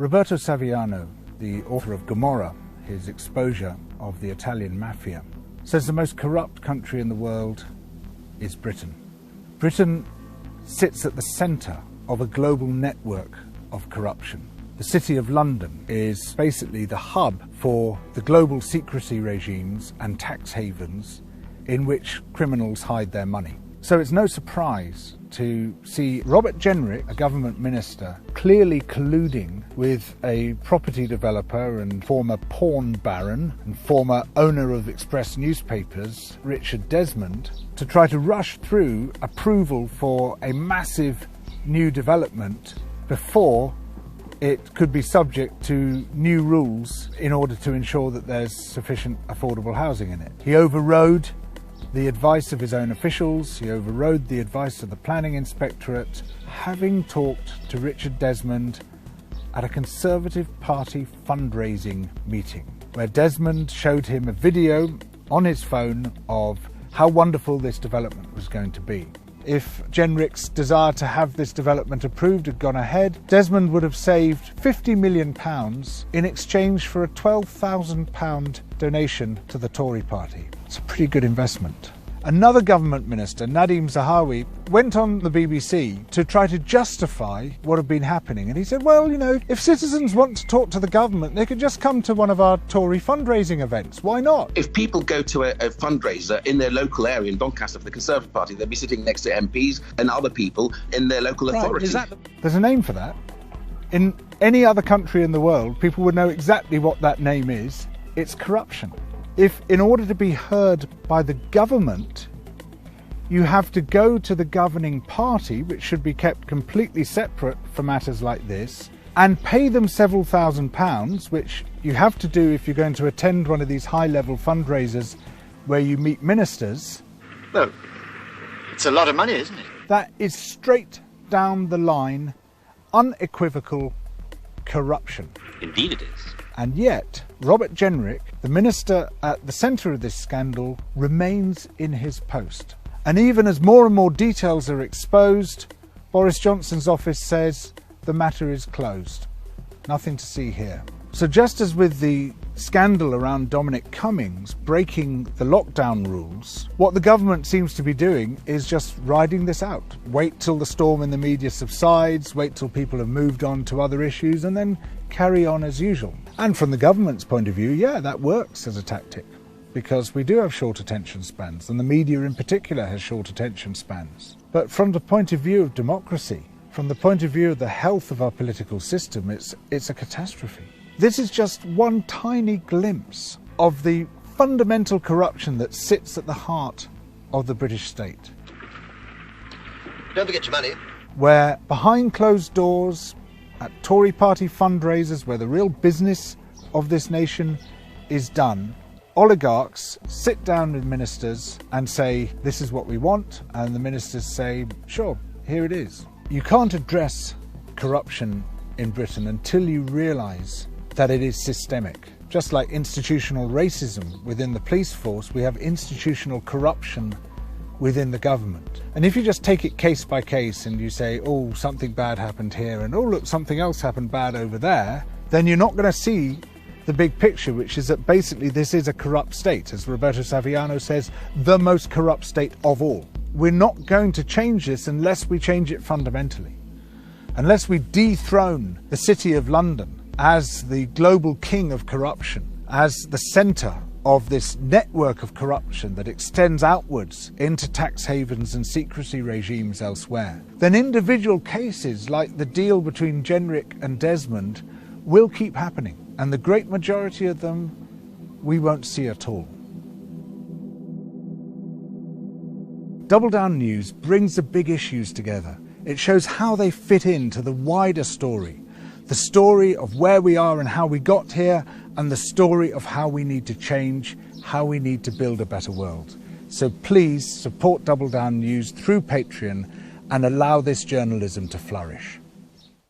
Roberto Saviano, the author of Gomorrah, his exposure of the Italian mafia, says the most corrupt country in the world is Britain. Britain sits at the centre of a global network of corruption. The City of London is basically the hub for the global secrecy regimes and tax havens in which criminals hide their money. So it's no surprise to see Robert Jenrick, a government minister, clearly colluding with a property developer and former porn baron and former owner of Express newspapers, Richard Desmond, to try to rush through approval for a massive new development before it could be subject to new rules in order to ensure that there's sufficient affordable housing in it. He overrode the advice of his own officials, he overrode the advice of the planning inspectorate, having talked to Richard Desmond at a Conservative Party fundraising meeting, where Desmond showed him a video on his phone of how wonderful this development was going to be. If Jenrick's desire to have this development approved had gone ahead, Desmond would have saved £50 million in exchange for a £12,000 donation to the Tory party. It's a pretty good investment. Another government minister, Nadhim Zahawi, went on the BBC to try to justify what had been happening. And he said, well, you know, if citizens want to talk to the government, they could just come to one of our Tory fundraising events. Why not? If people go to a fundraiser in their local area in Doncaster for the Conservative Party, they'll be sitting next to MPs and other people in their local authority. There's a name for that. In any other country in the world, people would know exactly what that name is. It's corruption. If, in order to be heard by the government, you have to go to the governing party, which should be kept completely separate for matters like this, and pay them several £1,000s, which you have to do if you're going to attend one of these high-level fundraisers where you meet ministers. Well, it's a lot of money, isn't it? That is straight down the line, unequivocal corruption. Indeed it is. And yet, Robert Jenrick, the minister at the centre of this scandal, remains in his post. And even as more and more details are exposed, Boris Johnson's office says the matter is closed. Nothing to see here. So just as with the scandal around Dominic Cummings breaking the lockdown rules, what the government seems to be doing is just riding this out. Wait till the storm in the media subsides, wait till people have moved on to other issues, and then carry on as usual. And from the government's point of view, yeah, that works as a tactic, because we do have short attention spans, and the media in particular has short attention spans. But from the point of view of democracy, from the point of view of the health of our political system, it's a catastrophe. This is just one tiny glimpse of the fundamental corruption that sits at the heart of the British state. Don't forget your money. Where behind closed doors, at Tory party fundraisers, where the real business of this nation is done, oligarchs sit down with ministers and say, this is what we want, and the ministers say, sure, here it is. You can't address corruption in Britain until you realise that it is systemic. Just like institutional racism within the police force, we have institutional corruption within the government. And if you just take it case by case and you say, oh, something bad happened here, and oh, look, something else happened bad over there, then you're not going to see the big picture, which is that basically this is a corrupt state. As Roberto Saviano says, the most corrupt state of all. We're not going to change this unless we change it fundamentally. Unless we dethrone the City of London as the global king of corruption, as the centre of this network of corruption that extends outwards into tax havens and secrecy regimes elsewhere, then individual cases like the deal between Jenrick and Desmond will keep happening, and the great majority of them we won't see at all. Double Down News brings the big issues together. It shows how they fit into the wider story. The story of where we are and how we got here, and the story of how we need to change, how we need to build a better world. So please support Double Down News through Patreon and allow this journalism to flourish.